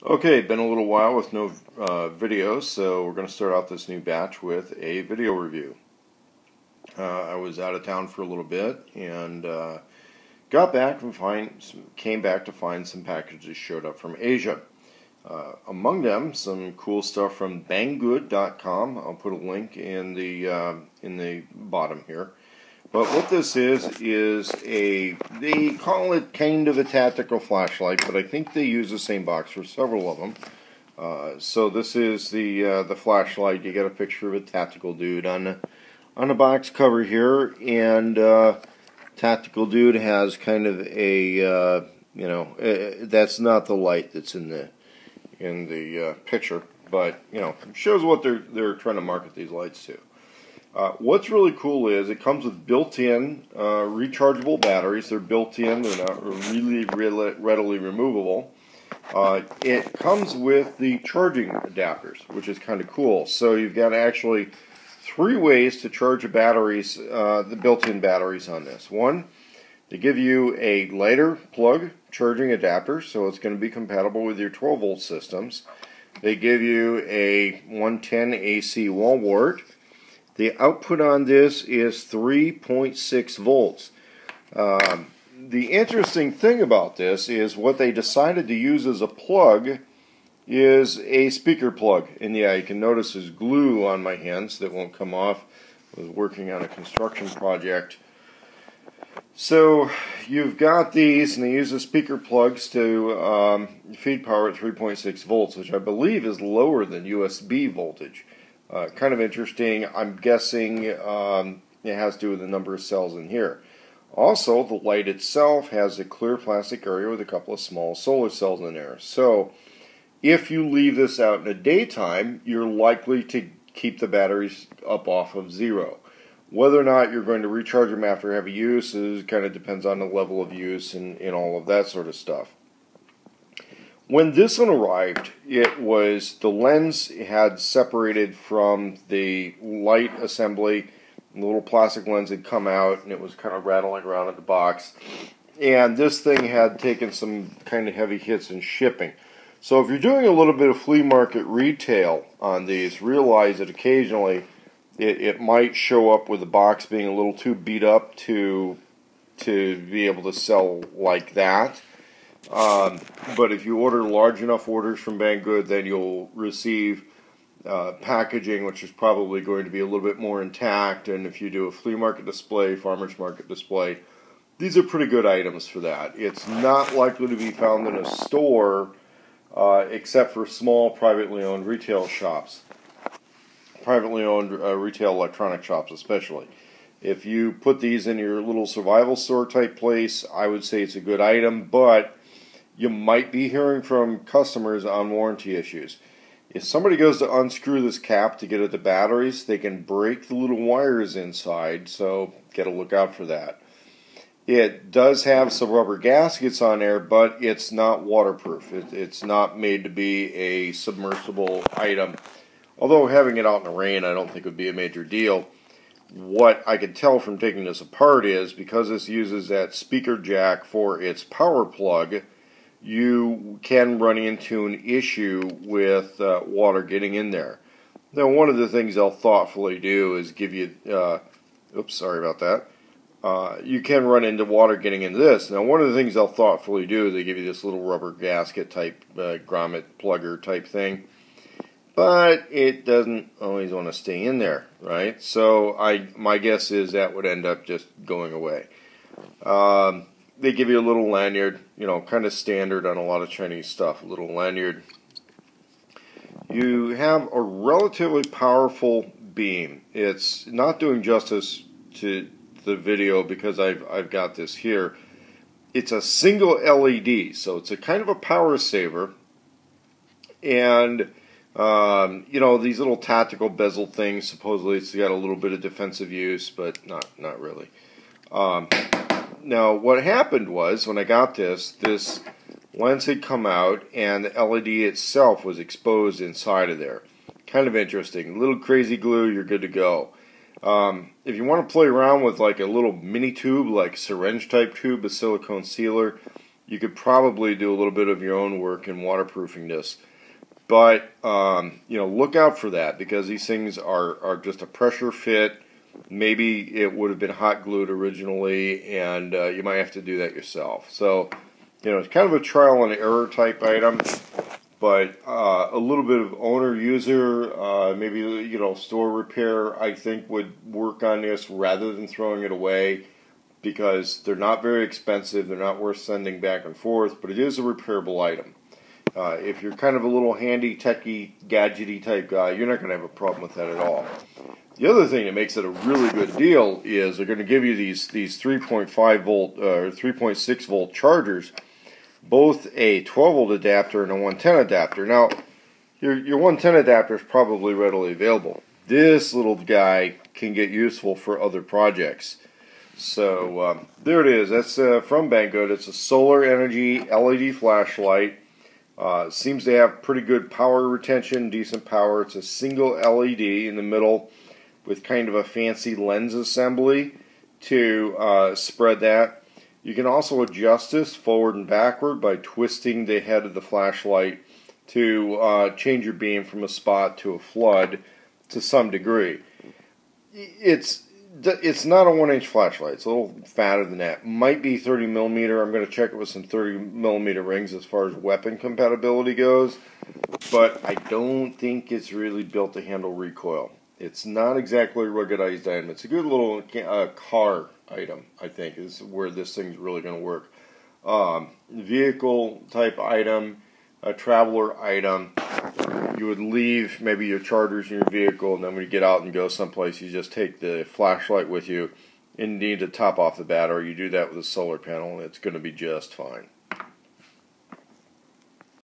Okay, been a little while with no videos, so we're going to start out this new batch with a video review. I was out of town for a little bit and got back and came back to find some packages showed up from Asia. Among them, some cool stuff from BangGood.com. I'll put a link in the bottom here. But what this is they call it kind of a tactical flashlight, but I think they use the same box for several of them. So this is the flashlight. You get a picture of a tactical dude on the box cover here, and tactical dude has kind of a that's not the light that's in the picture, but shows what they're trying to market these lights to. What's really cool is it comes with built-in rechargeable batteries. They're built-in. They're not really readily removable. It comes with the charging adapters, which is kind of cool. So you've got actually 3 ways to charge the batteries, the built-in batteries on this. One, they give you a lighter plug charging adapter, so it's going to be compatible with your 12-volt systems. They give you a 110 AC wall wart. The output on this is 3.6 volts. The interesting thing about this is what they decided to use as a plug is a speaker plug. And yeah, you can notice there's glue on my hands that won't come off. I was working on a construction project. So you've got these, and they use the speaker plugs to feed power at 3.6 volts, which I believe is lower than USB voltage. Kind of interesting. I'm guessing it has to do with the number of cells in here. Also, the light itself has a clear plastic area with a couple of small solar cells in there. So, if you leave this out in the daytime, you're likely to keep the batteries up off of 0. Whether or not you're going to recharge them after heavy use kind of depends on the level of use and all of that sort of stuff. When this one arrived, it was the lens had separated from the light assembly. The little plastic lens had come out, and it was kind of rattling around in the box. And this thing had taken some kind of heavy hits in shipping. So if you're doing a little bit of flea market retail on these, realize that occasionally it might show up with the box being a little too beat up to be able to sell like that. But if you order large enough orders from BangGood, then you'll receive packaging which is probably going to be a little bit more intact. And if you do a flea market display, farmer's market display, these are pretty good items for that. It's not likely to be found in a store except for small privately owned retail shops, privately owned retail electronic shops especially. If you put these in your little survival store type place, I would say it's a good item, but you might be hearing from customers on warranty issues. If somebody goes to unscrew this cap to get at the batteries, they can break the little wires inside, so get a look out for that. It does have some rubber gaskets on there, but it's not waterproof. It's not made to be a submersible item. Although having it out in the rain, I don't think would be a major deal. What I could tell from taking this apart is because this uses that speaker jack for its power plug, you can run into an issue with water getting in there. Now, one of the things they'll thoughtfully do is give you, oops, sorry about that. You can run into water getting into this. Now, one of the things they'll thoughtfully do is they give you this little rubber gasket type grommet plugger type thing. But it doesn't always want to stay in there, right? So my guess is that would end up just going away. They give you a little lanyard, kind of standard on a lot of Chinese stuff, a little lanyard. You have a relatively powerful beam. It's not doing justice to the video because I've got this here. It's a single LED, so it's a kind of a power saver. And these little tactical bezel things, supposedly it's got a little bit of defensive use, but not really. Now, what happened was, when I got this lens had come out, and the LED itself was exposed inside of there. Kind of interesting. A little crazy glue, you're good to go. If you want to play around with like a little mini tube, like syringe type tube, a silicone sealer, you could probably do a little bit of your own work in waterproofing this. But, look out for that, because these things are just a pressure fit. Maybe it would have been hot glued originally, and you might have to do that yourself. So, it's kind of a trial and error type item, but a little bit of owner-user, maybe, store repair, I think would work on this rather than throwing it away, because they're not very expensive, they're not worth sending back and forth, but it is a repairable item. If you're kind of a little handy, techie, gadgety type guy, you're not going to have a problem with that at all. The other thing that makes it a really good deal is they're going to give you these 3.5 volt or 3.6 volt chargers, both a 12 volt adapter and a 110 adapter. Now, your 110 adapter is probably readily available. This little guy can get useful for other projects. So there it is. That's from BangGood. It's a solar energy LED flashlight. Seems to have pretty good power retention, decent power. It's a single LED in the middle with kind of a fancy lens assembly to spread that. You can also adjust this forward and backward by twisting the head of the flashlight to change your beam from a spot to a flood to some degree. It's not a 1-inch flashlight. It's a little fatter than that. Might be 30 millimeter. I'm going to check it with some 30 millimeter rings as far as weapon compatibility goes. But I don't think it's really built to handle recoil. It's not exactly a ruggedized item. It's a good little car item, I think, is where this thing's really going to work. Vehicle type item, a traveler item. You would leave maybe your chargers in your vehicle, and then when you get out and go someplace, you just take the flashlight with you and need to top off the battery. You do that with a solar panel, and it's going to be just fine.